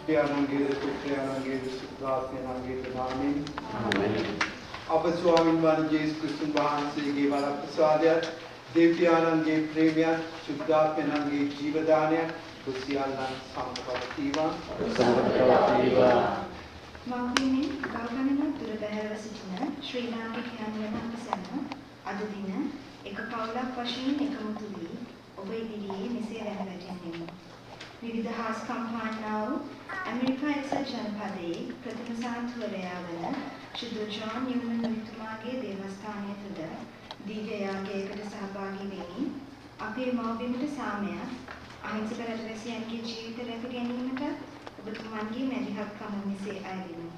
प्यारंगे पुत्र्यारंगे सुदात्म्यारंगे नामें आमेन। अब स्वामी वन जेस कृष्ण वහන්සේ ගේ වර ප්‍රසාදයක් දෙවියන්ගේ ප්‍රේමයක් සුද්ධාත්මයන්ගේ ජීවදානයක් කුසියල්ලන් සම්පවතිවා සම්පවතිවා මෞපියන් කල්පනා දුර බැහැරව සිටින ශ්‍රී ලාංකිකයන් වෙනත් සැම අද දින එක පවුලක් වශයෙන් එකමුතු වී ඔබ ඉදිරියේ මෙසේ රැඳවැටෙන්නේ විවිධ හාස්කම් පාන්නා වූ ඇමරිකා එක්සත් ජනපදයේ ප්‍රථම සාන්තුවරයා වන ශුද්ධ ජෝන් නිව්මන් මහත්මයාගේ දේවස්ථානය තුළ දීර්ඝ යාගයකට සහභාගී වෙමින් අපේ මව්බිමට සාමයක් අහිංසක රටවැසියන්ගේ ජීවිත රැක ගැනීමට ඔබතුමන්ගේ මැදිහත්කම මෙසේ අයදිමු.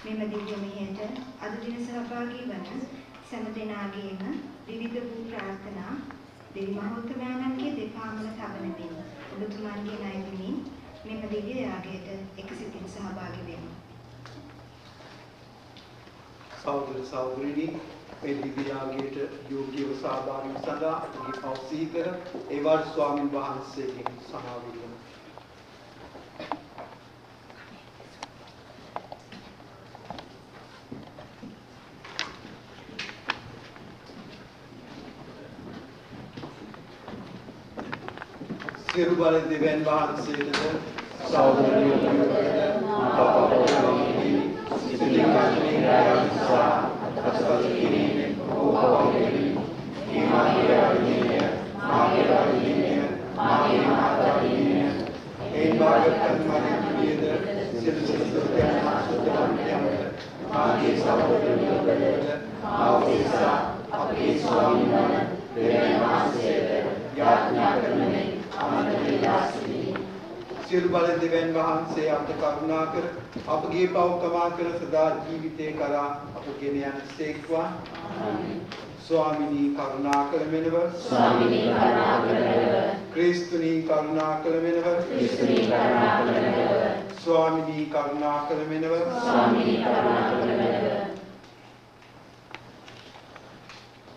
මෙම දිව්‍ය මෙහෙයට අද දින සහභාගී වන සෑම දෙනාගේම විවිධ වූ ප්‍රාර්ථනා දෙවි මහෝත්තමයන්ගේ දෙපාමල තබනමින් ඔබතුමන්ගේ ණයදිමින් මෙම දිව්‍ය යාගයට එකසිතින් සහභාගී වෙමු. සහෝදර සහෝදරිනි මේ දිව්‍ය යාගයට යෝග්‍යව සහභාගී වීම සඳහා අපගේ පෞසීකර ඒවාට ස්වාමින් වහන්සේගෙන් සමාව ඉල්ලමු. සියලු බල දෙවියන් වහන්සේට සහෝදරයෝ මාතාවෝනි සිතිලිකානේ රාජසා අත්පත්තිනේ ඕපෝලි ඊමානියන්නේ මාගේරාවිනේ මාගේ මාතාවිනේ ඒ භාගකත්මනියද සිතිලිකානේ ආසුතවන්තයන්ට මාගේ සහෝදරයෝ ආවේසා අපේ ස්වාමීන් වහන්සේ යාඥා කරන්නේ සියලු බල දෙවියන් වහන්සේ අපට කරුණා කර අපගේ පව් කමා කර සදා ජීවිතේ කරා අප ගෙන යන සේක්වා ස්වාමිනී කරුණා කළ මෙනව ස්වාමිනී කරුණා කළ මෙනව ක්‍රිස්තුනී කරුණා කළ මෙනව ක්‍රිස්තුනී කරුණා කළ මෙනව ස්වාමිනී කරුණා කළ මෙනව ස්වාමිනී කරුණා කළ මෙනව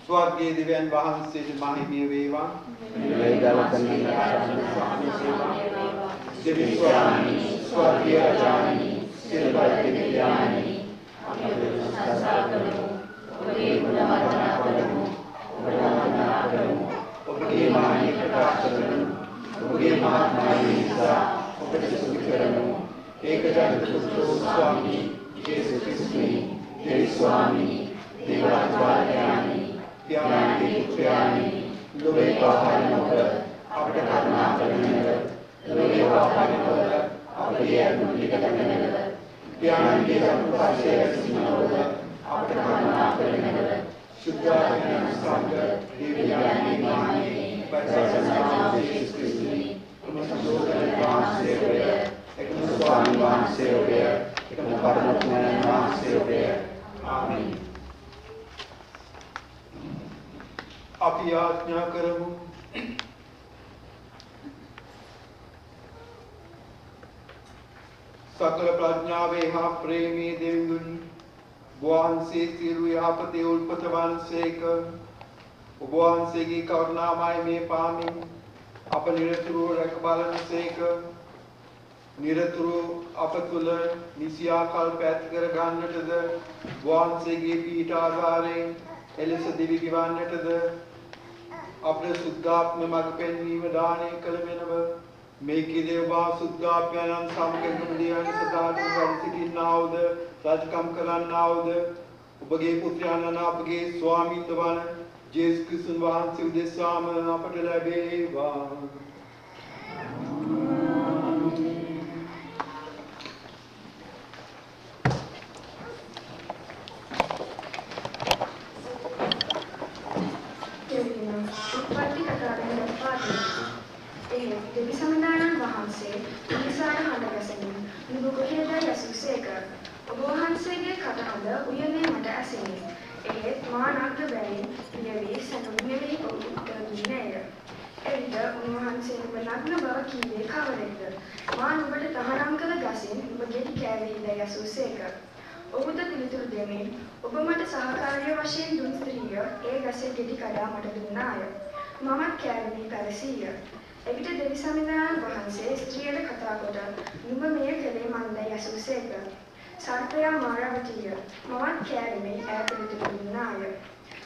ස්වර්ගයේ දෙවියන් වහන්සේට මහිමය වේවා දෙවි ස්වාමී ස්වර්ගීය රාජානි සියලු දෙවියන්නි අපේ සසාරකමු ඔබේ ගුණ වන්දනා කරමු ඔබගේ මානිය ප්‍රකාශ කරමු ඔබගේ මහත්මය නිසා ඔබට සුඛ කරමු ඒක ජනිත ස්වාමී යේසුස් ක්‍රිස්තුනි දෙවි ස්වාමී දේවාත්මයනි प्यारे पुत्रानी लोहे वाहन होकर अपने करुणा करने लोहे वाहन होकर अपने अनुमति करने प्यारे के संपाद से रचना होकर अपने करुणा करने शुद्धात्मा संकर दिव्यानी मानी बचाना यीशु क्रिस्ती उन्होंने वाहन से हो गया एक स्वामी वाहन से हो गया एक परमात्मा वाहन से हो गया आमीन. අපි ආඥා කරමු සකල ප්‍රඥාවේ හා ප්‍රේමී දෙවිඳුනි වහන්සේ සියලු යහපතේ උල්පත වහන්සේක ඔබ වහන්සේගේ කරුණාමය මේ පාමින් අප නිරතුරුව රැක බලනසේක නිරතුරුව අප තුළ නිසියාකල්ප ඇති කර ගන්නටද වහන්සේගේ පීඨාගාරයෙන් එලෙස දිවි ගෙවන්නටද අපේ සුද්ධාත්ම මඟ පෙන්වීම දානය කළ මෙනව මේකී දේවා සුද්ධාත්මයන් සමග දියන් සදාට වැඩ සිටින්නාවුද රාජකම් කරන්නාවුද ඔබගේ පුත්‍රයන් අපගේ ස්වාමීන් වන ජේසුස් ක්‍රිස්තුන් වහන්සේ උදෙසාම අපට ලැබේවා. දෙවි සමිඳානන් වහන්සේ ඉනිසාර හඬ ගැසෙමින් නුඹ කොහෙද යසුසේක ඔබ වහන්සේගේ කටහඬ උයනේ මට ඇසෙමි. එහෙත් මා නග්න බැවින් පියවි සනුමෙහි ඔහු උත්තර දුන්නේය. එවිට උන්වහන්සේ නුඹ නග්න බව කීවේ කවරෙක්ද? මා නුඹට තහනම් කළ ගසින් නුඹ ගෙඩි කෑවෙහිද යසුසේක. ඔහුද පිළිතුරු දෙමින් ඔබ මට සහකාරිය වශයෙන් දුන් ස්ත්‍රිය ඒ ගසේ ගෙඩි කඩා මට දුන්නාය. මමත් කෑවෙමි පැවසීය. එවිට දෙවි සමිඳානන් වහන්සේ ස්ත්‍රියට කතා කොට නුඹ මෙය කළේ මන්දයි ඇසූසේක. සර්පයා මාරවතිය මවත් කෑවෙමි ඈ පිළිතුරු දුන්නාය.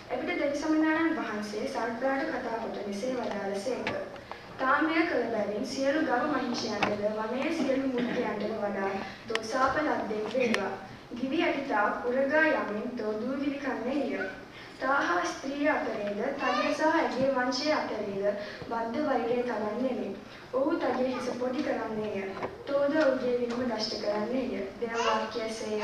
එවිට දෙවි සමිඳානන් වහන්සේ සර්පයාට කතා කොට මෙසේ වදාළසේක. තාමය කළ බැවින් සියලු ගව මහිෂයන්ටද වනයේ සියලු මුර්ගයන්ටද වඩා තෝ සාප ලද්දෙක් වේවා. ගිවි ඇටිතාක් උරගා යමින් තෝ දූවිලි කන්නේය. තාහා ස්ත්‍රිය අතරේද තගේ සහ ඇගේ වංශය අතරේද බද්ධ වෛරය තබන්නේමි. ඔහු තගේ හිස පොඩි කරන්නේය. තෝද ඔහුගේ විනුම දෂ්ට කරන්නේය. දේව වාක්‍යයසේය.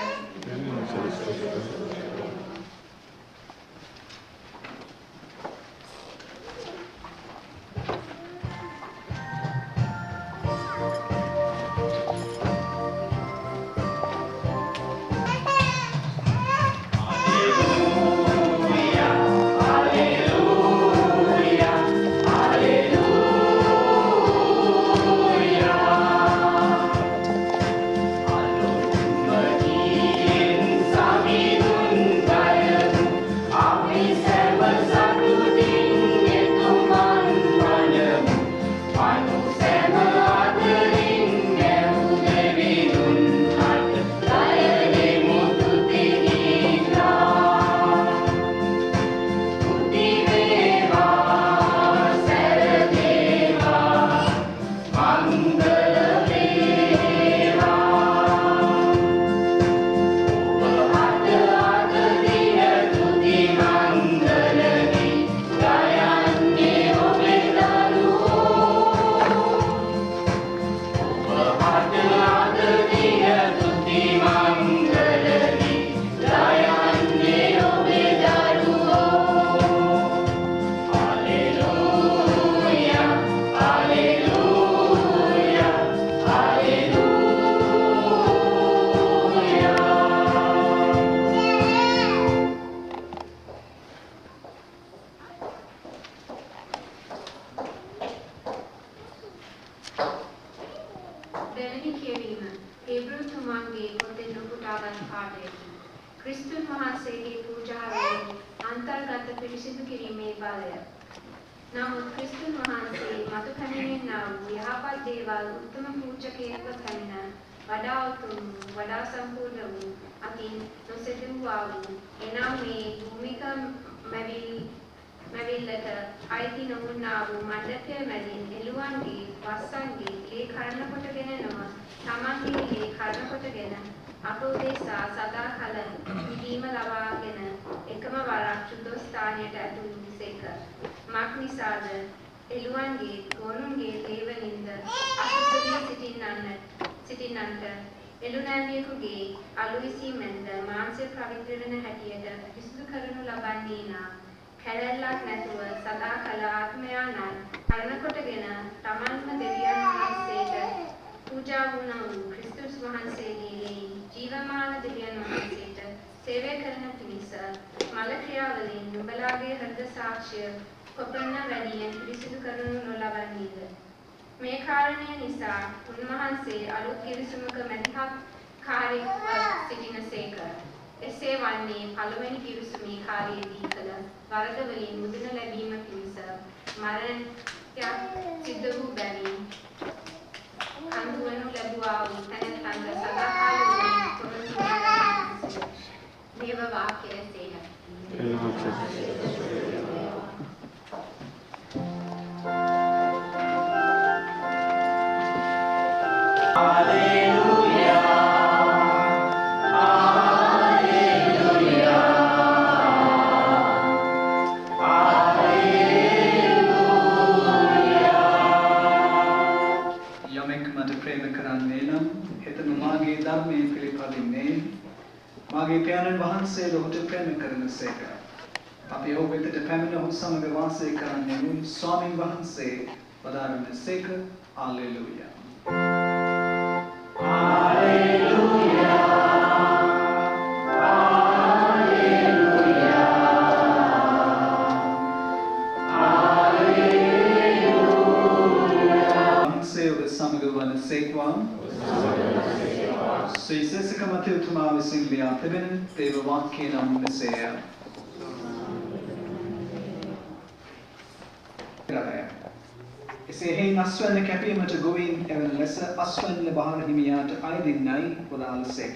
එසේහෙයින් අස්වැන්න කැපීමට ගොවීන් එවන ලෙස අස්වැන්න බහර හිමියාට අයදින්නයි වදාළසේක.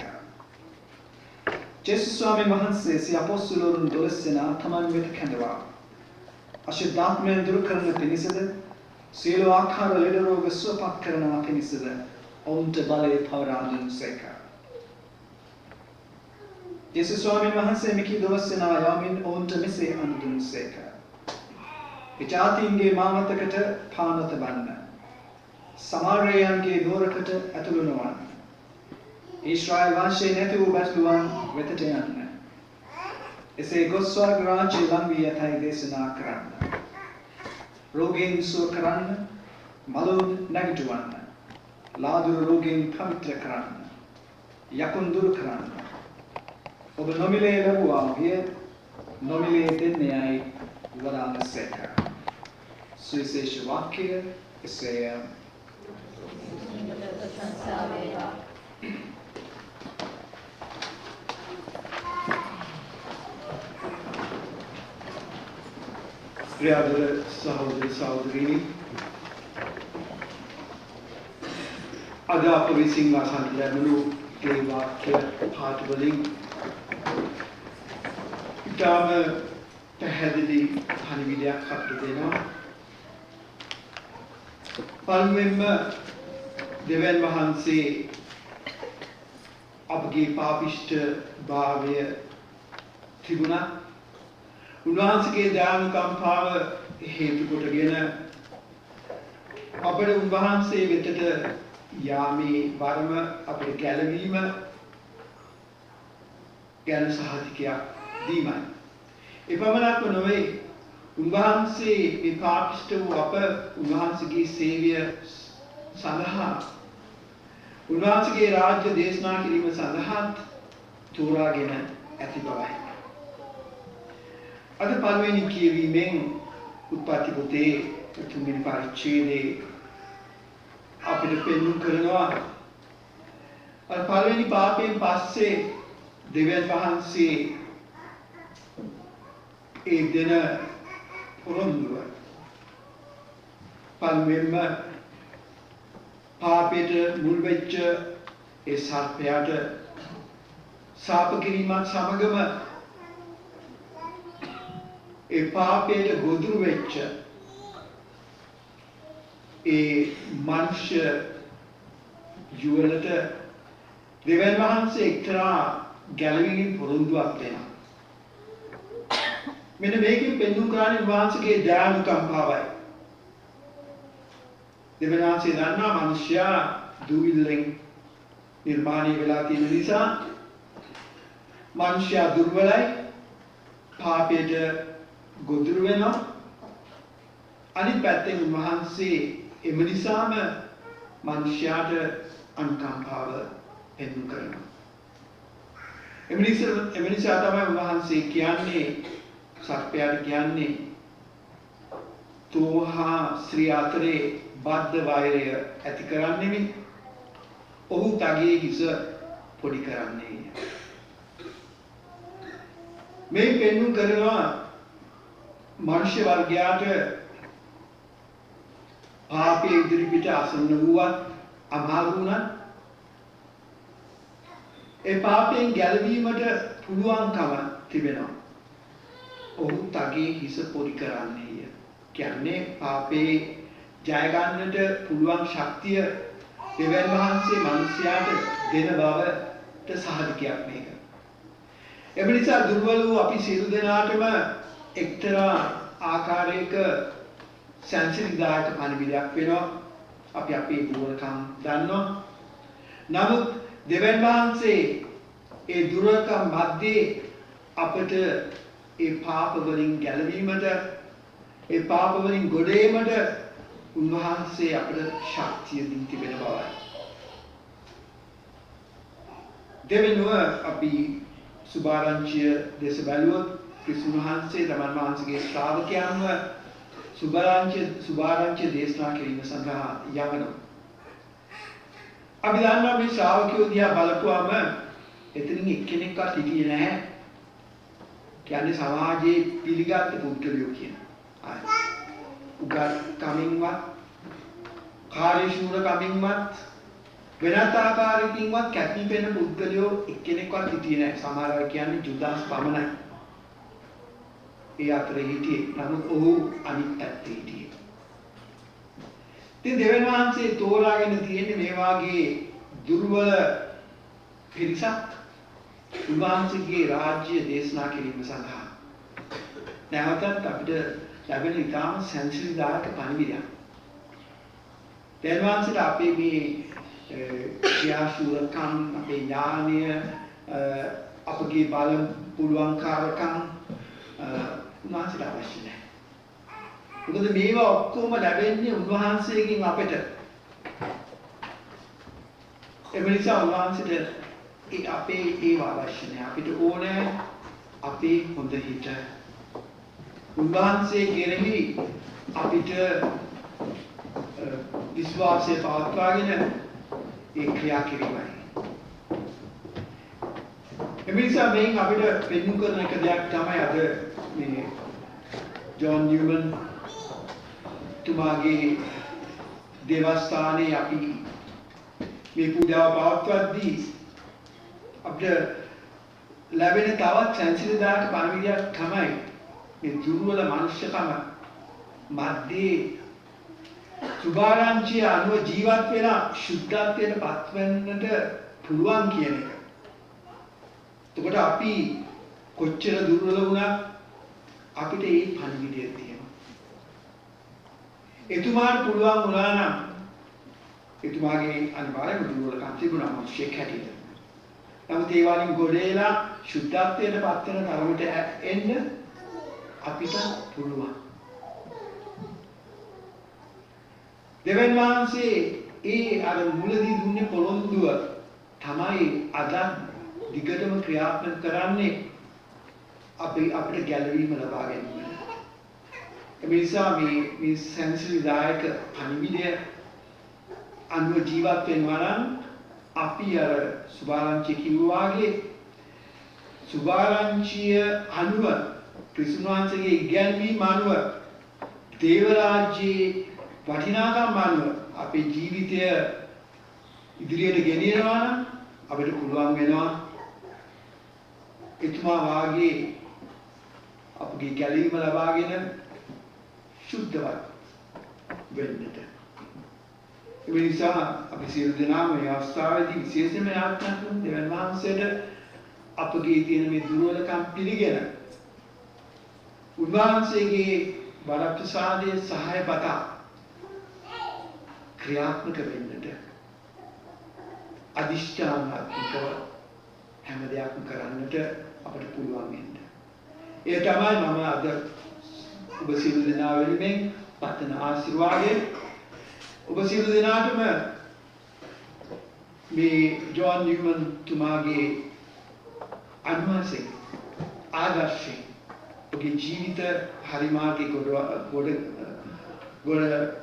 ජේසුස් ස්වාමීන් වහන්සේ සිය අපොස්තුලවරුන් 12 දෙනා තමන් වෙත කැඳවා අශුද්ධාත්මයන් දුරු කරන පිණිසද සියලු ආකාර ලෙඩ රෝග සුවපත් කරනවා පිණිසද ඔවුන්ට බලය පවරා දුන්සේක. ජේසුස් ස්වාමීන් වහන්සේ මිකී 12 දෙනා යමින් ඔවුන්ට මෙසේ අනුදුන්සේක. ජාතීන්ගේ මාමතකට පානත බන්න. සමාරයන්ගේ දෝරකට ඇතුළු නොවන්න. ඊශ්‍රායල් වංශයේ නැති වූ බැස්ලුවන් වෙතට යන්න. එසේ ගොස් ස්වර්ග රාජ්‍ය ළඟ වී ඇතැයි දේශනා කරන්න. රෝගීන් සුව කරන්න, මලවුන් නැගිටවන්න. ලාදුරු රෝගීන් පවිත්‍ර කරන්න. යකුන් දුරු කරන්න. ඔබ නොමිලේ ලැබුවා විය නොමිලේ දෙන්නේයි වදාළසේක. සුවිශේෂ වාක්‍ය එසේය. ප්‍රියදර සහෝදර සහෝදරීනි, අද අප විසින් අසන්නට ලැබුණු ඒ වාක්‍ය පාඨ වලින් ඉතාම පැහැදිලි පණිවිඩයක් අපට දෙනවා. පළමුවෙන්ම දෙවියන් වහන්සේ අපගේ පාපිෂ්ඨ භාවය තිබුණා. උන්වහන්සේගේ දානුකම්පාව හේතු කොටගෙන අපට උන්වහන්සේ වෙතට යාමේ වරම අපේ ගැලවීම ගැන සහතිකයක් දීමයි. එපමණක්ම නොවේ, උන්වහන්සේ මේ පාපිෂ්ඨ වූ අප උන්වහන්සේගේ සේවය සඳහා උන්වහන්සේගේ රාජ්‍ය දේශනා කිරීම සඳහා තෝරාගෙන ඇති බවයි. අද පළවෙනි කියවීමෙන් උත්පත්ති පොතේ 3 වෙනි පරිච්ඡේදයේ අපිට පෙන්වු කරනවා අර පළවෙනි පාපයෙන් පස්සේ දෙවියන් වහන්සේ ඒ දෙන පොරොන්දුව පළවෙනිම පාපයට මුල් වෙච්ච ඒ සර්පයාට ශාප කිරීමත් සමගම ඒ පාපයට ගොදුරු වෙච්ච ඒ මනුෂ්‍ය යුවලට දෙවියන් වහන්සේ එක්තරා ගැලවීම් පොරොන්දුවක් දෙනවා. මෙන්න මේකෙන් පෙන්වු කරන්නේ වහන්සේගේ දයානුකම්පාවයි. දෙවියන් වහන්සේ දන්නා මනුෂ්‍යයා දුවිල්ලෙන් නිර්මාණය වෙලා තියෙන නිසා මනුෂ්‍යයා දුර්වලයි, පාපයට ගොදුරු වෙනවා. අනිත් පැත්තෙන් උන්වහන්සේ එම නිසාම මනුෂ්‍යයාට අනුකම්පාව පෙන්වු කරනවා. එම නිසා තමයි උන්වහන්සේ කියන්නේ, සර්පයාට කියන්නේ තෝහා ශ්‍රී අතරේ බද්ධ වෛරය ඇති කරන්නේ ඔහු තගේ හිස පොඩි කරන්නේ. මේ පෙන්වු කරනවා මනුෂ්‍ය වර්ගයාට පාපයේ ඉදිරිපිට අසන්න වූවත් අමාරු වුණත් ඒ පාපයෙන් ගැලවීමට පුළුවන්කම තිබෙනවා. ඔහු තගේ හිස පොඩි කරන්නේය. කියන්නේ පාපේ ජය ගන්නට පුළුවන් ශක්තිය දෙවියන් වහන්සේ මිනිසයාට දෙන බවට සහතිකයක් මේක. එම නිසා දුර්වල වූ අපි සියලු දෙනාටම එක්තරා ආකාරයක සංසිද්ධායක පණිවිඩයක් වෙනවා. අපි අපේ දුර්වලකම් දන්නවා. නමුත් දෙවියන් වහන්සේ ඒ දුර්වලකම් මැද්දේ අපට ඒ පාප වලින් ගැලවීමට, ඒ පාප වලින් ගොඩ ඒමට උන්වහන්සේ අපට ශක්තිය දී තිබෙන බවයි. දෙවෙනුව අපි සුභාරංචිය දේශ බැලුවොත් ක්‍රිස්තුන් වහන්සේ තමන් වහන්සේගේ ශ්‍රාවකයන්ව සුභාරංචිය දේශනා කිරීම සඳහා යවනවා. අපි දන්නවා මේ ශ්‍රාවකයෝ දිහා බලපුවම එතනින් එක්කෙනෙක්වත් හිටියේ නැහැ. කියන්නේ සමාජයේ පිළිගත් පුද්ගලයෝ කියන. උගත් කමින්වත් කාර්යශූරකමින්වත් වෙනත් ආකාරයකින්වත් කැපිපෙන පුද්ගලයෝ එක්කෙනෙක්වත් හිටියේ නැහැ. සමහර අය කියන්නේ ජුදාස් පමණයි. ඒ අතරේ හිටියේ. නමුත් ඔහු අනිත් පැත්තේ හිටියේ. ඉතින් දෙවියන් වහන්සේ තෝරාගෙන තියෙන්නේ මේ වාගේ දුර්වල පිරිසක් උන්වහන්සේගේ රාජ්‍ය දේශනා කිරීම සඳහා. නැවතත් අපිට ලැබෙන ඉතාම සැනසීමදායක පණිවිඩයක්. දෙවියන් වහන්සේට අපේ මේ ක්‍රියාශූරකම්, අපේ ඥානය, අපගේ බල පුළුවන්කාරකම් උන්වහන්සේට අවශ්‍ය නැහැ. මොකද මේවා ඔක්කොම ලැබෙන්නේ උන්වහන්සේගෙන් අපිට. ඒ නිසා උන්වහන්සේට අපේ ඒවා අවශ්‍ය නැහැ. අපිට ඕනේ අපේ හොඳ හිත. උන්වහන්සේ කෙරෙහි අපිට විශ්වාසය පවත්වාගෙන ඒ ක්‍රියා කිරීමයි. එමිසා මේන් අපිට පෙන්වු කරන එක දෙයක් තමයි අද මේ ජෝන් නිව්මන් තුමාගේ දේවස්ථානයේ අපි මේ පූජාව පවත්වද්දී අපිට ලැබෙන තවත් සැනසීමදායක පණිවිඩයක් තමයි මේ දුර්වල මනුෂ්‍යකම මැද්දේ සුභාරංචිය අනුව ජීවත් වෙන ශුද්ධත්වයට පත්වෙන්නට පුළුවන් කියන එක. එතකොට අපි කොච්චර දුර්වල වුණත් අපිට මේ පණිවිඩය තියෙනවා. එතුමාට පුළුවන් වුණා නම් එතුමාගේ අනිවාර්යම දුර්වලකම් තිබුණා මිනිස්සෙක් හැටියට. නමුත් ඒ වලින් ගොඩේලා ශුද්ධත්වයට පත් වෙන තරමට එන්න අපිට පුළුවන්. දෙවියන් වහන්සේ ඒ අර මුලදී දුන්නේ පොළොන්දුව තමයි අද දිගටම ක්‍රියාත්මක කරන්නේ අපිට ගැළවීම ලබා ගැනීම. ඒ නිසා මේ සැනසීමදායක පණිවිඩය අනුව ජීවත් වෙනවා නම් අපි අර සුභාරංචිය කිව්වාගේ සුභාරංචිය අනුව ක්‍රිස්තුන් වහන්සේගේ ඉගැන්වීම අනුව දේව රාජ්‍යයේ වටිනාකම් අනුව අපේ ජීවිතය ඉදිරියට ගෙනියනවා නම් අපිට පුළුවන් වෙනවා එතුමා වාගේ අපගේ ගැලවීම ලබාගෙන සුද්ධවත් වෙන්නට. ඒ නිසා අපි සියලු දෙනාම මේ අවස්ථාවේදී විශේෂයෙන්ම යාඥා කරමු දෙවියන් වහන්සේට අපගේ තියෙන මේ දුර්වලකම් පිළිගෙන උන්වහන්සේගේ වරප්‍රසාදයේ සහාය පතා ක්‍රියාත්මක වෙන්නට අදිෂ්ඨානාත්මකව හැම දෙයක්ම කරන්නට අපිට පුළුවන් වෙන්න. ඒ තමයි මම අද ඔබ සියලු දෙනා වෙනුවෙන් පතන ආශිර්වාදය. ඔබ සියලු දෙනාටම මේ ජෝන් නිව්මන් තුමාගේ අනුමාසෙ ආදර්ශය ඔබගේ ජීවිත හරි මාර්ගයේ ගොඩ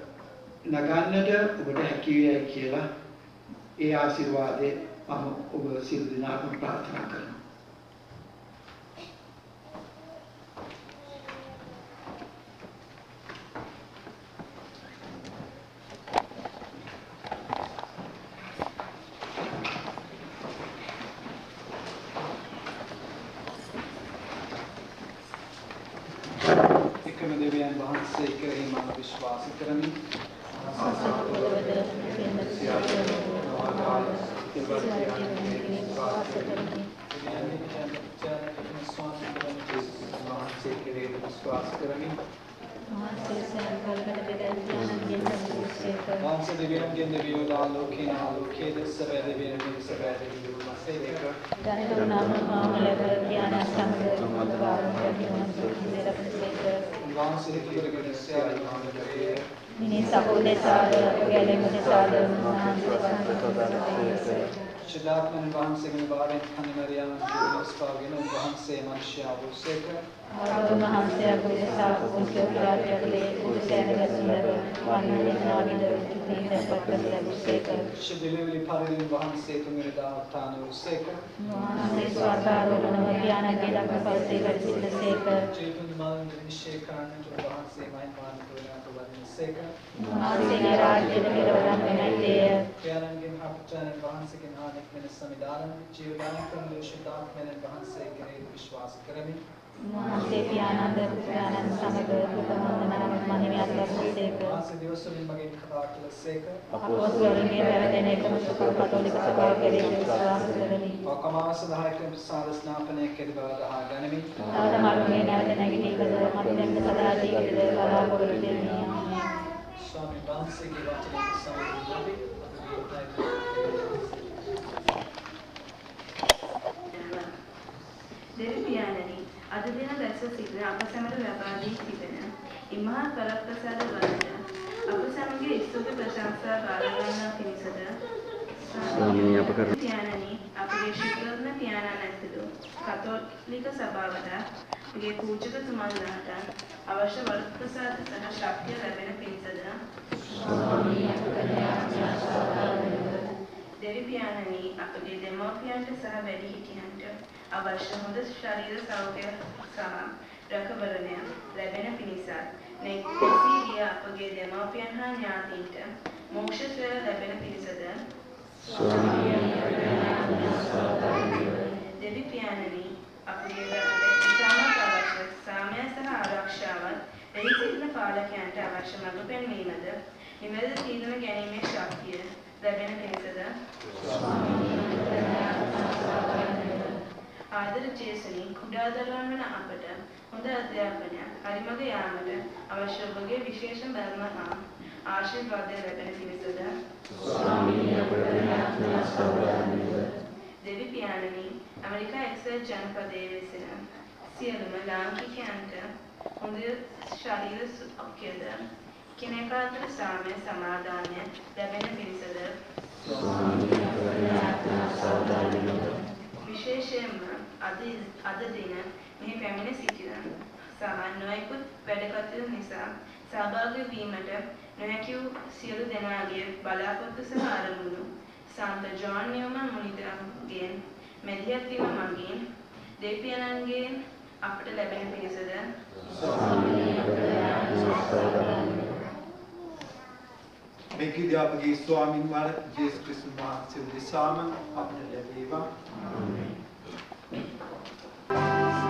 නගන්නට ඔබට හැකි වේයි කියලා ඒ ආශිර්වාදය මම ඔබ සියලු දෙනාටම ප්‍රාර්ථනා කරනවා. එකම දෙවියන් වහන්සේ කෙරෙහි මම විශ්වාස කරමි. Vamsa deviyangen deviyoda loke na loke dessa deviyangen dessa deviyoda masayeka. Daniel nama maamalaga dhyan samga Vamsa deviyangen dessa deviyoda ini sahodesar galemudesar Shilakman Vamsagan Bhavan Hanimariam Juliuspagan Vamsa Mansha Vuseka Mahamsa Budesa Vuseka Jagale Udesana Gasulaga Vanadina Vida Tudina Patrasa Vuseka ශිබිලි පරිලි වහන්සේ තුන්වෙනිදා උත්ථාන වූ සේක. වහන්සේ ස්වර්ගාරෝහණ ව පියාණන්ගේ ළඟ පවසේ වැඩ සිටින සේක. ජීතුන් මල් නිශ්චය කරන්නට වහන්සේ මහින්වාන් තුනට වදින සේක. වහන්සේගේ රාජ්‍යයට කෙරවරක් වෙනත්තේය. පියාණන්ගෙන් අපචාන් වහන්සේගෙන් ආනෙක් වෙන සමිදාන ජීවදාන කරන ශුද්ධාත්මයන් වහන්සේ කෙරෙහි විශ්වාස කරමි. වහන්සේ පියාණන්ද පුත්‍රයන්න් සමග බුදුහමනාවක් මහිමය අත්දැකීසේක. වහන්සේ දිවසලින් මගෙන් කතා කළ සේක. අපොස්තලයන්ගේ පැවැදෙන එකම කතෝලික සභාව කෙරෙහි විශ්වාස කරමි. ඔකමාස 10ක ප්‍රසාද ස්නාපනය කෙරෙහි බව දහා ගනිමි. තවද මරුගේ නැවත නැගිටීමද මත්දැන්න සදා ජීවිතද බලාපොරොත්තු වෙමි. ස්වාමීන් වහන්සේගේ වචනයට සමග දෙවි පියාණනි, අද දින දැස සිටින අප සැමට ලබා දී තිබෙන ඉමහත් වරප්‍රසාද වලට අප සැමගේ ස්තුති ප්‍රශංසා බාරගන්නා පිණිසද ස්වාමීනි අප කරන පියාණනි, අපගේ ශික්‍රත්න පියාණන් ඇතුළු කතෝලික සභාවට අපගේ පූජකතුමන්ලාට අවශ්‍ය වරප්‍රසාද සහ ශක්තිය ලැබෙන පිණිසද දෙවි පියාණනි, අපගේ දෙමව්පියන්ට සහ වැඩිහිටියන්ට අවශ්‍ය හොඳ ශරීර සෞඛ්‍ය සහ රැකවරණය ලැබෙන පිණිසත් නැගී ගිය අපගේ දෙමව්පියන් හා ඥාතීන්ට මෝක්ෂය ලැබෙන පිණිසද දෙවි පියාණනි, අපගේ රටට ඉතාමත් අවශ්‍ය සාමය සහ ආරක්ෂාවත් එහි සිටින පාලකයන්ට අවශ්‍ය මඟ පෙන්වීමද නිවැරදි තීරණ ගැනීමේ ශක්තිය ලැබෙන පිණිසද ආදර ජේසුනි, කුඩා දරුවන් වන අපට හොඳ අධ්‍යාපනයක් හරිමඟ යාමට අවශ්‍ය ඔබගේ විශේෂ බැල්ම හා ආශිර්වාදය ලැබෙන පිණිසද දෙවි පියාණනි, ඇමරිකා එක්සත් ජනපදයේ වෙසෙන සියලුම ලාංකිකයන්ට හොඳ ශරීර සෞඛ්‍යද කෙනෙකා අතර සාමය සමාදානය ලැබෙන පිණිසද විශේෂයෙන්ම අද දින මෙහි පැමිණ සිටින සහ නොයෙකුත් වැඩකටයුතු නිසා සහභාගී වීමට නොහැකි වූ සියලු දෙනාගේ බලාපොරොත්තු සහ අරමුණු සන්ත ජෝන් නියුමන් මුනිදාගෙන් මැදිහත් වීම මගින් දෙවියන්ගෙන් අපට ලැබෙන පිණිසද මේකදී අපගේ ස්වාමින් වහන්සේ ජේසුස් ක්‍රිස්තුස් වහන්සේ දෙසාම අපට ලැබේවා. Yeah.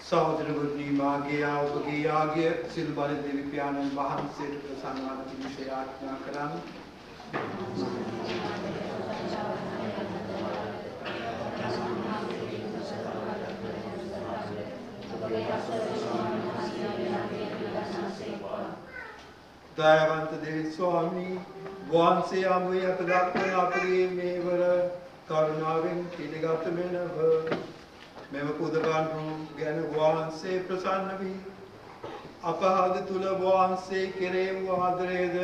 සහෝදරවරුනි මාගේ ඔබගේ යාගය සිල් බල දෙවි පියාණන් වහන්සේට ප්‍රසන්න වන විශේෂ ආඥා කරමි. දයාවන්ත දෙවි ස්වාමී වහන්සේ අමුවේ අප දක්වන අපගේ මේවර කරුණාවෙන් පිළිගත මෙනව මෙම පුදගන්රු ගැන වහන්සේ ප්‍රසන්න වී අපහාද තුල වහන්සේ කෙරේ වූ ආදරයද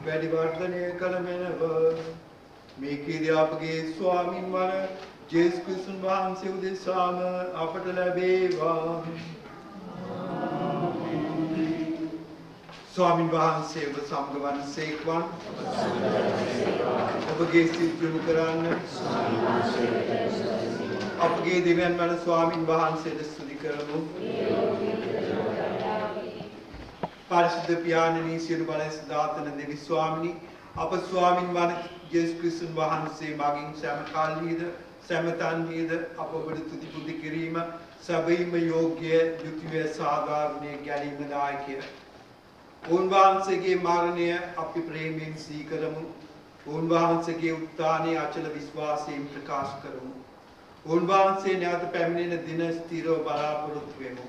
වැඩි වර්ධනය කළ මෙනව මේකේදී අපගේ ස්වාමින් වන ජේසුස් ක්‍රිස්තුන් වහන්සේ උදෙසාම අපට ලැබේවා. ස්වාමින් වහන්සේ ඔබ සමග වන්සේක්වන් ඔබගේ සිත් යොමු කරන්න අපගේ දෙවියන් වන ස්වාමින් වහන්සේට ස්තුති කරමු. පරිශුද්ධ පියාණනි සියලු බලස් දාතන දෙවි ස්වාමිනී අප ස්වාමින් වන ජේසුස් ක්‍රිස්තුන් වහන්සේ මගින් සෑම කාලෙහිද සෑම තන්හිද අප ඔබට තුති පුදි කිරීම සැබවින්ම යෝග්‍ය යුතුය සාධාරණයේ ගැනීම දායකය. උන්වහන්සේගේ මරණය අපි ප්‍රේමයෙන් සීකරමු. උන්වහන්සේගේ උත්ථානයේ අචල විශ්වාසයෙන් ප්‍රකාශ කරමු. උන්වහන්සේ නැවත පැමිණෙන දින ස්ථිරව බලාපොරොත්තු වෙමු.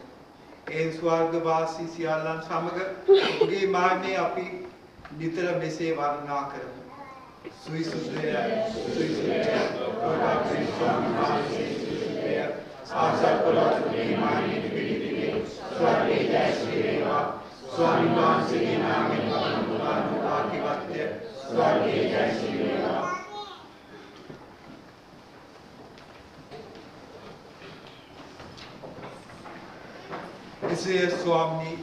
ඒ ස්වර්ගවාසී සියල්ලන් සමග ඔබගේ මාර්ගයේ අපි නිතර මෙසේ වර්ණනා කරමු. සුවිසුද්ධය සුවිසුද්ධය ඔබගේ ස්වාමී වහන්සේ සුවිසුද්ධය ආසල්පලතුනේ මාර්ගයේ පිළිපිලේ ස්වර්ගයේ ජයශ්‍රී වේවා. ස්වාමී වහන්සේගේ නාමයෙන් ආකිවත්ය ස්වර්ගයේ ජයශ්‍රී වේවා. එසේ ස්වාමී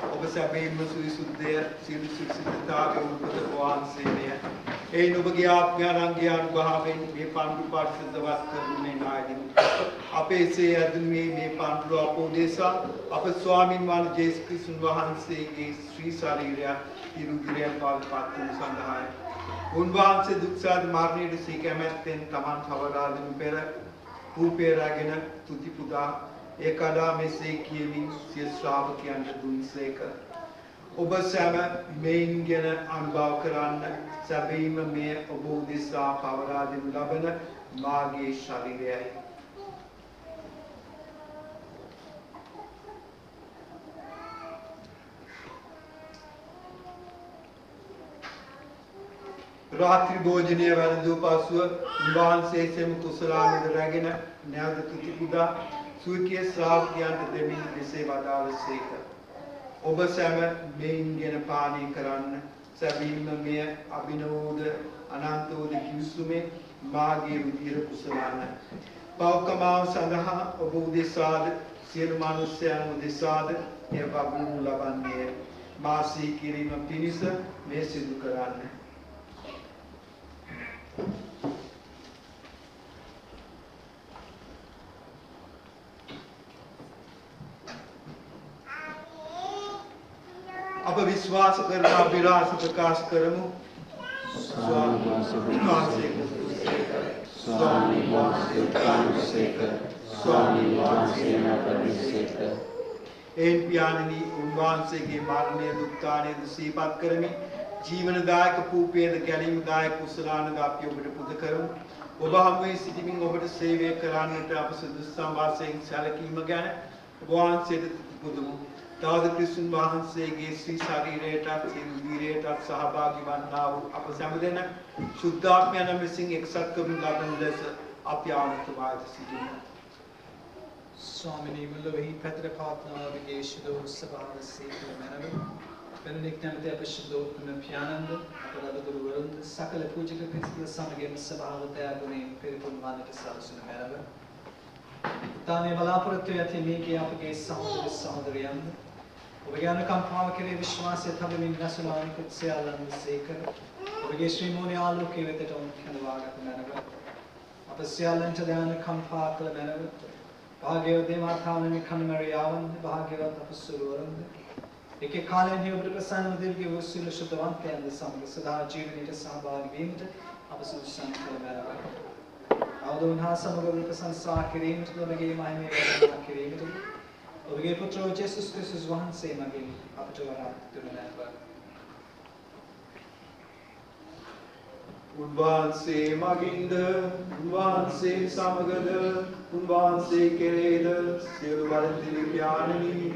ඔබ සැබවින්ම සුවිසුද්ධය සියලු සුවිසුද්ධතාවය උපත වහන්සේමය. එයින් ඔබගේ ආඥානංගේ අනුභවයෙන් මේ පන්දු පරිශුද්ධවත් කරුණේ නායදින් අපේ සේ ඇදුනේ මේ පන්දු අපෝදේශා අප ස්වාමින් වහන්සේ ජේසුස් ක්‍රිස්තුන් වහන්සේගේ ශ්‍රී ශරීරය ඉරුගිරියන් පාදපත් වූ සඳහාය. උන්වහන්සේ දුක්සාද මරණයට සී කැමැත්තෙන් තමන් සවදාදිනු පෙර රූපේරාගෙන තුති පුදා ඒකදා මෙසේ කියමින් සිය ශ්‍රාවකයන්ට දුන්සේක. ඔබ සැම මෙයින් ගැන අනුභව කරන්න සැබවින්ම මේ ඔබ උදෙසා පවරා දෙනු ලබන මාගේ ශරීරයයි. රාත්‍රී භෝජනය වැළඳූ පසුව උන්වහන්සේ සෙම කුසලානද රැගෙන නැවත තුති පුදා සුවිකිය ශ්‍රාවකයන්ට දෙමින් මෙසේ වදාළසේක. ඔබ සැම මෙයින් ගෙන පානය කරන්න සැබවින්ම මෙය අභිනවෝද අනන්තෝද කිවිසුමේ මාගේ රුධිර කුසලාන. පව්කමාව සඳහා ඔබ උදෙසාද සියලු මනුෂ්‍යයන් උදෙසාද එය වගනු ලබන්නේ මා සිහි කිරීම පිණිස මේ සිදු කරන්න. අප විශ්වාස කරන අභිලාෂ ප්‍රකාශ කරමු. ස්වාමී වහන්සේ එන් පියාණනි උන්වහන්සේගේ මරණය දුක්ඛානය සිහිපත් කරමින් ජීවනදායක පූපේද ගැනීමදායක කුසලානද අපි ඔබට පුද කරමු. ඔබ හමුවේ සිටමින් ඔබට සේවය කරන්නට අප සුදුසුම් වාසයෙන් සැලකීම ගැන වහන්සේට පුදුමු. තවද ක්‍රිස්තුන් වහන්සේගේ ශ්‍රී ශරීරයටත් රුධිරයටත් සහභාගී වන්නා වූ අප සැමදෙන සුද්ධාත්මයන් විසින් එක්සත් කරනු ලබන ලෙස අපි ආනන්දවාද සිටිමු. ස්වාමිනී මුල්ලෙහි පැතර පාත්නාවගේ ශුද්ධ සභාව සීකල මැනව Benedict නැමැති අපිරිසුදෝත්ම පියාණන්ද අපලද ගුරුවරුන්ද සකල පූජක පිරිස සමගම සභාව දයාගුණයෙන් පෙරපුන් වන්නට සලසන මැනව තානේ බලාපොරොත්තු ඇති මේකේ අපගේ සහෝදර සහෝදරියන්ද ඔබගේ අනුකම්පාව කෙරේ විශ්වාසය තබමින් නැසුනානිකුත් සියල්ලන් සේකර ඔබගේ ශ්‍රී මෝහන ආලෝකයේ වෙතට කඳවාගත මැනව අප සියල්ලන්ට දාන කම්පා කළ මැනව භාග්‍යවත් දේවතාවනමි කන්මරියාවන්ද භාග්‍යවත් අපසුරවරුන්ද ඒකේ කාලෙන් ඔබට ප්‍රසන්න දෙවියන් වහන්සේ ශුද්ධවන්තයන්ද සමග සදා ජීවිතයට සහභාගී වීමට අප සුදුසුකම් කළ මැනව අවදෝන් හා සමග ප්‍රශංසා කිරීමට ඔබගේ මහිමය වැඩනා කිරීමට ඔබගේ පුත්‍ර ජේසුස් ක්‍රිස්තුස් වහන්සේ මගින් අපට වරක් දුන නැත. උන්වහන්සේ මගින්ද උන්වහන්සේ සමගද උන්වහන්සේ කෙරේද සියලු වරදිලි ඥානනි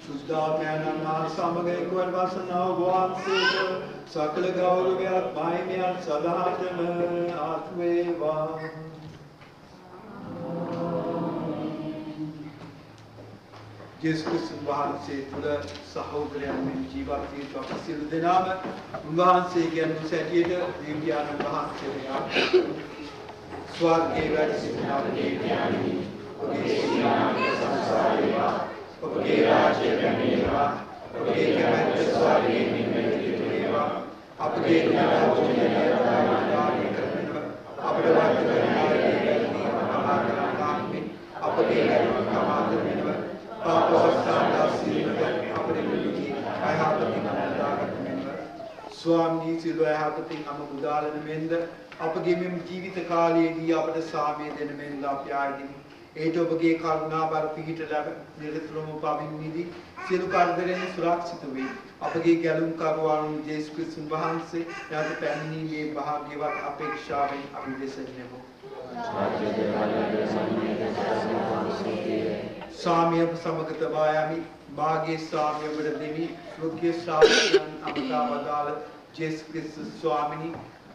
සුද්ධාත්මයන් සමග එක්වන වසනා වහන්සේට සකල ගෞරවයක් මහිමයක් සදාතම ආත්මේවා. ජේසුස් ක්‍රිස්තුස් වහන්සේ තුළ සහෝදරයන් මෙන් ජීවත් වී අප සියලු දෙනාම උන්වහන්සේගේ අනුසැටියට දෙවියන් වහන්සේට ස්වර්ගයේ වැඩ සිටින අපේ ඥානි ඔබේ සිනාම සංසාරේවා ඔබේ රාජ්‍ය පැමිණේවා ඔබේ කැමැත්ත ස්වර්ගයේ නිමිති වේවා අපගේ ඥානෝදය දානය කරනවා අපේ වර්තමානයේ අපගේ කමාද වෙනවා ස්වාමී සිල්ව යහපතින් අම බුදාලන මෙන්ද අපගේ මෙම ජීවිත කාලයේදී අපට සාමය දෙන මෙන්ද අපි ආයදිමු. ඒට ඔබගේ කරුණා බර පිහිට ලැබ නිරතුරුවම පවින් නිදී සියලු කරදරයන් සුරක්ෂිත වේ. අපගේ ගැලුම් කරුවාණන් ජේසුස් ක්‍රිස්තුස් වහන්සේ යත් පැමිණීමේ භාග්‍යවත් අපේක්ෂාවෙන් අපි දෙසෙන්නේමු. සාමිය සමග තබා යමි මාගේ සාමිය වල දෙමි ස්වකීය ශ්‍රාවකයන් අමතා වදාළ ජේසුස් ක්‍රිස්තුස් ස්වාමිනී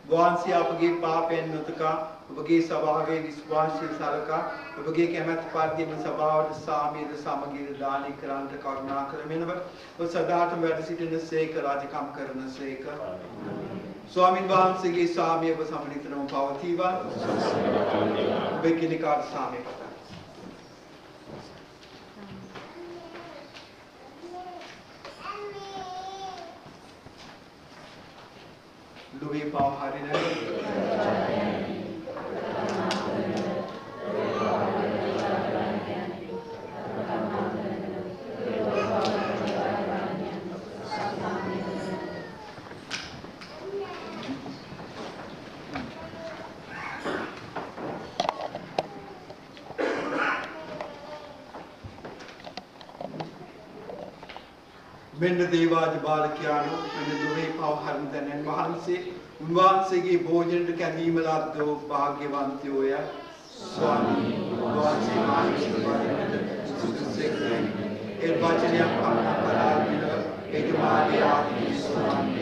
වහන්සේ අපගේ පාපයන් නොතකා ඔබගේ සභාවේ විශ්වාසය සලකා ඔබගේ කැමැත්ත පරිදිම සභාවට සාමියද සමගියද දානය කරන්නට කරුණා කරමිනව ඔබ සදාටම වැඩ සිටින සේක රාජකම් කරන සේක ස්වාමීන් වහන්සේගේ සාමිය ඔබ සමනිතනම පවතිවා ඔබේ කෙනෙකුට සාමිය පතා Louis Paul Harinen. මෙන්න දේවාජ බාලකයාණෝ මෙන්න ලෝහේ පවහරින්දනන් වහන්සේ උන්වහන්සේගේ භෝජනට කැඳීම ලද්දෝ භාග්‍යවන්තයෝය ස්වාමී වහන්සේ මානසිකවරට සුදුසුසෙක්යි ඒ වචනයක් පමණ කරාගෙන ඒක මාගේ ආත්මී ස්වාමීය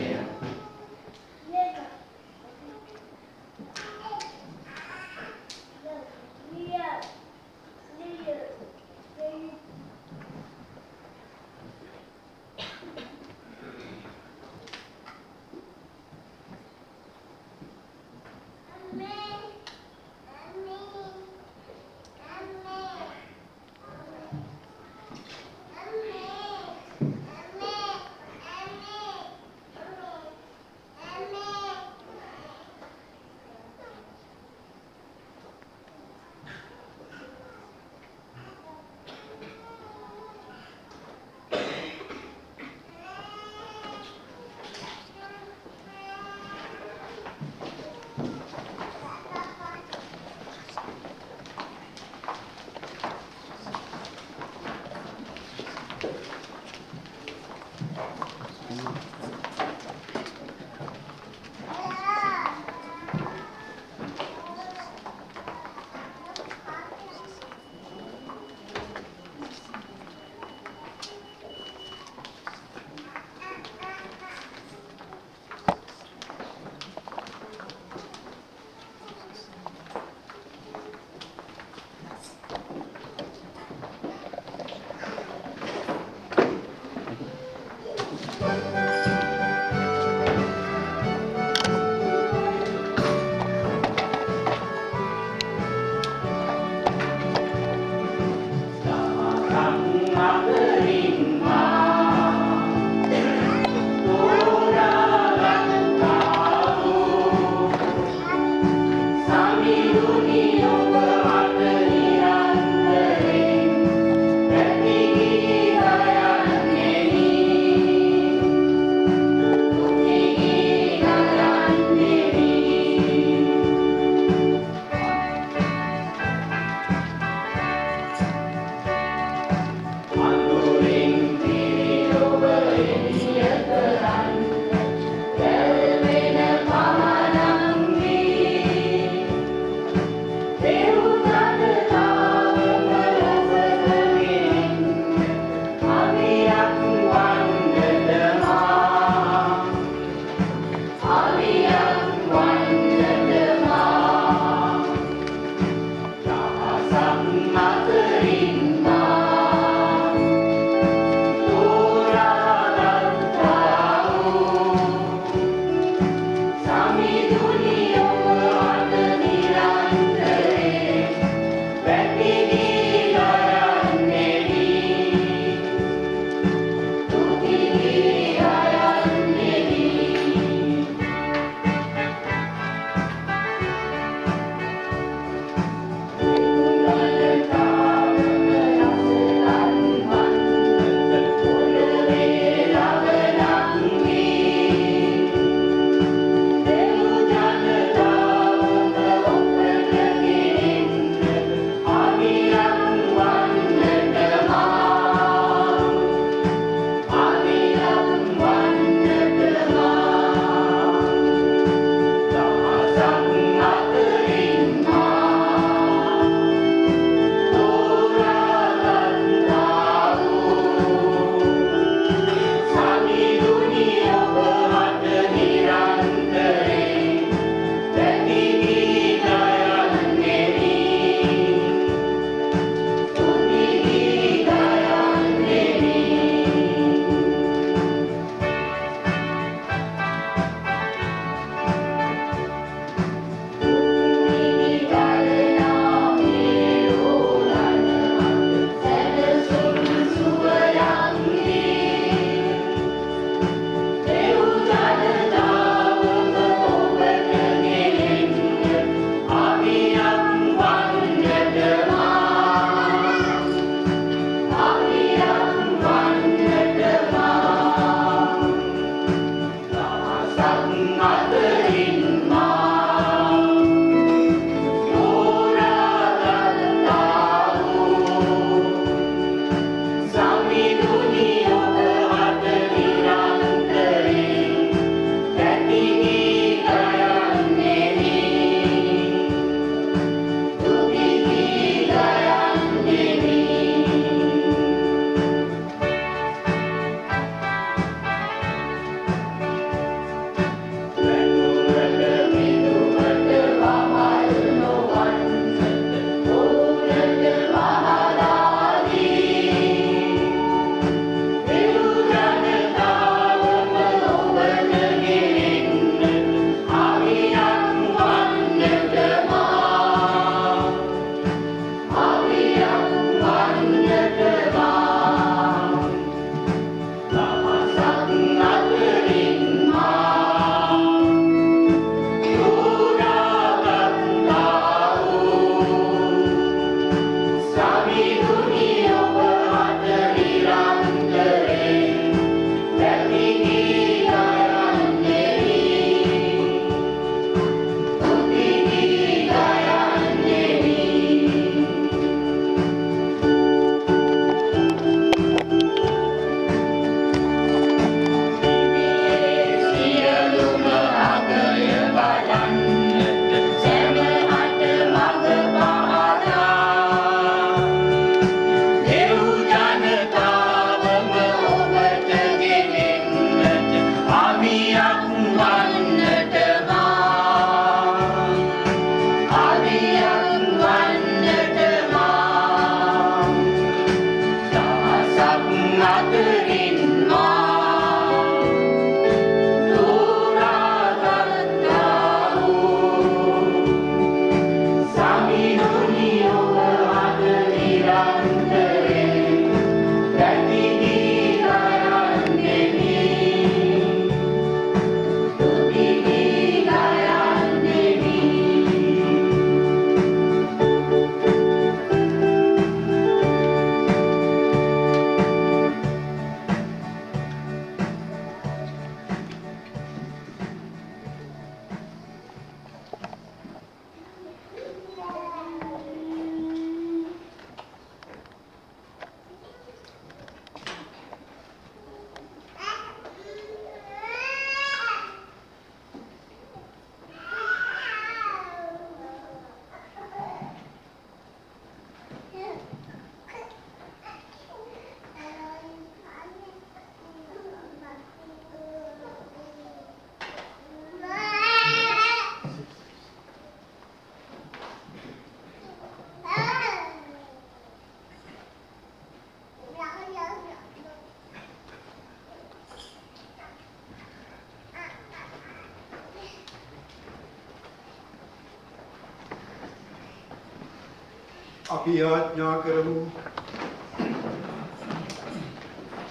අපි යාඥා කරමු.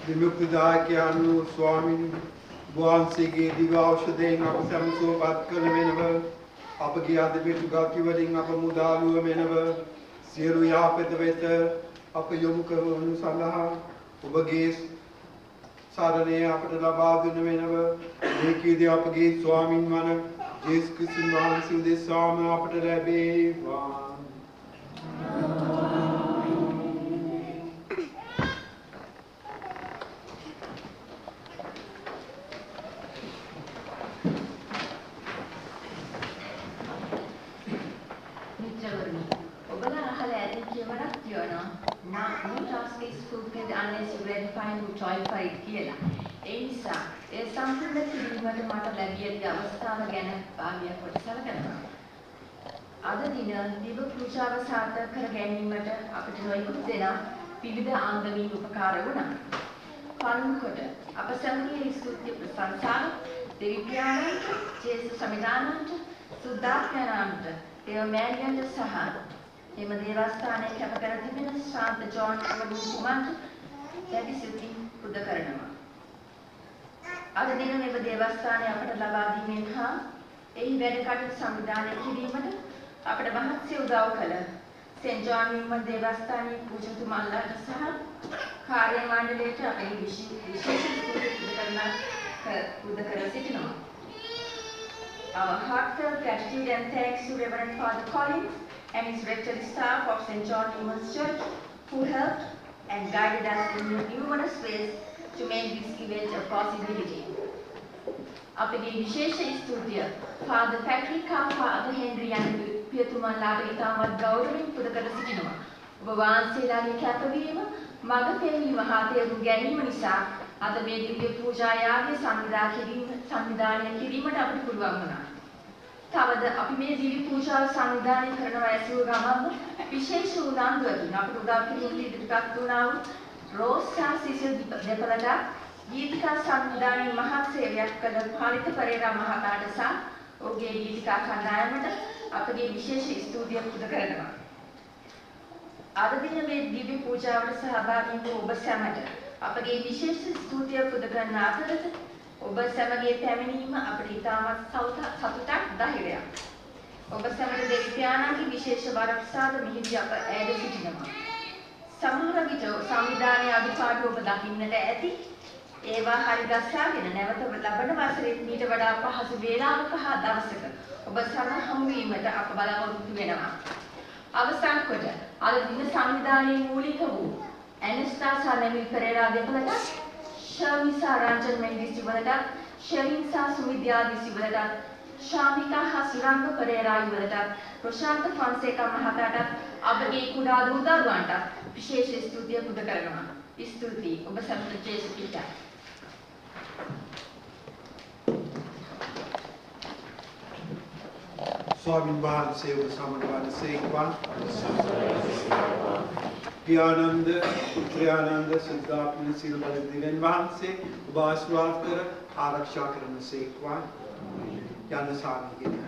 විමුක්තිදායකයන් වූ ස්වාමීන් වහන්සේගේ දිව්‍ය ඖෂධයෙන් අප සැම සුවපත් කළ මෙනව අපගේ අද පිටු ගති වලින් අප මුදාලුව මෙනව සියලු යහපත වෙත අප යොමු කරනු සඳහා ඔබගේ සරණේ අපට ලබා දුන මෙනව මේකීදී අපගේ ස්වාමින් වන ජේසුස් ක්‍රිස්තුස් වහන්සේ උදෙසාම අපට ලැබේවා. toil for it කියලා. ඒ නිසා ඒ සම්පූර්ණ කිරීමට මට ලැබිය අවස්ථාව ගැන භාග්‍ය කොට සැලකනවා. අද දින දිව පූජාව සාර්ථක කර ගැනීමට අපට නොයෙකුත් දෙනා විවිධ අංගමින් උපකාර වුණා. පළමු කොට අප සැමගේ ස්තුති ප්‍රශංසාව දෙවි පියාණන්ට, ජේසුස් සමිදානන්ට, සුද්ධාත්මයන්ට, දේව මෑණියන්ට සහ එම දේවස්ථානයේ කැප කර තිබෙන ශාන්ත ජෝන් ප්‍රමුඛතුමන්ට දැඩි සිතින් පුද කරනවා. අද දින මෙව දේවස්ථානය අපට ලබා දීමෙන් හා එහි වැඩ කටයුතු සංවිධානය කිරීමට අපට මහත්සේ උදව් කළ සෙන්ට් ජෝන් නිව්මන් දේවස්ථානයේ පූජකතුමන්ලාට සහ කාර්ය මණ්ඩලයට අපේ විශේෂ පුද කර සිටිනවා. Our heartfelt gratitude and thanks to Reverend Father Collins and his rectory staff of St. John Newman's Church who helped and guided us in numerous ways to make this event a possibility. අපගේ විශේෂ ස්තුතිය Father Patrick Father Henry යන පියතුමන්ලාට ඉතාමත් ගෞරවයෙන් පුද කර සිටිනවා. ඔබ වහන්සේලාගේ කැපවීම මඟ පෙන්වීම හා තේරුම් ගැනීම නිසා අද මේ දිව්‍ය පූජා යාගය සංවිධානය කිරීමට අපට පුළුවන් වුණා. තවද අපි මේ දිව්‍ය පූජාව සංවිධානය කරනවා ඇසුව ගමන්ම විශේෂ උනන්දුවකින් අපට උදව් කිරීමට ඉදිරිපත් වුණා වූ රෝස්ටා සිසිල් දෙපළට ගීතිකා සංවිධානයේ මහත් සේවයක් කළ පාලිත පෙරේරා මහතාට සහ ඔහුගේ ගීතිකා කණ්ඩායමට අපගේ විශේෂ ස්තුතිය පුද කරනවා. අද දින මේ දිව්‍ය පූජාවට සහභාගී වූ ඔබ සැමට අපගේ විශේෂ ස්තුතිය පුද කරන අතරත ඔබ සැමගේ පැමිණීම අපට ඉතාමත් සතුටක් ධෛර්යයක්. ඔබ සැමට දෙවි පියාණන්ගේ විශේෂ වරප්‍රසාද මෙහිදී අප ඈද සිටිනවා. සමහර විට සංවිධානයේ අඩුපාඩු ඔබ දකින්නට ඇති. ඒවා හරි ගස්සාගෙන නැවත ලබන වසරේ මීට වඩා පහසු වේලාවක හා දවසක ඔබ සමග හමු වීමට අප බලාපොරොත්තු වෙනවා. අවසන් කොට අද දින සංවිධානයේ මූලික වූ ඇනස්ටාසා නැමි පෙරේරා දෙපළට ශර්මිසා රංජන් මෙන්ඩිස් යුවලට ශෙරින්සා සුමිද්‍යා දිස් යුවලට ශාමිකා හා සුරංග පෙරේරා යුවලට ප්‍රශාන්ත ෆොන්සේකා මහතාට අපගේ කුඩා දූ දරුවන්ට විශේෂ ස්තුතිය පුද කරනවා. ස්තුතියි ඔබ සැමට ජේසුස් ක්‍රිස්තුස්. ස්වාමීන් වහන්සේ ඔබ සමග වහන්සේක්වා පියානන්ද පුත්‍රයානන්ද සුද්ධාත්ම සිල් බල දිවෙන් වහන්සේ ඔබ ආශිර්වාද කර ආරක්ෂා කරන සේක්වා යන සාමිගෙන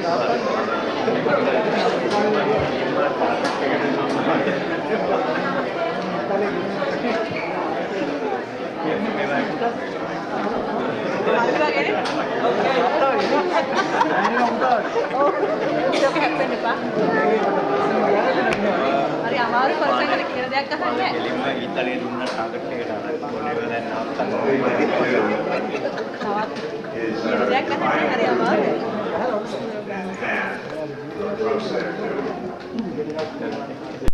හරි අමාරු පර්සන් කෙනෙක් කියන දෙයක් අහන්නේ කෙලින්ම ඊතලයේ දුන්න ටාගට් එකට අරන් කොලේව දැන් නවත්තන්න කියන දෙයක් අහන්නේ හරි අමාරුයි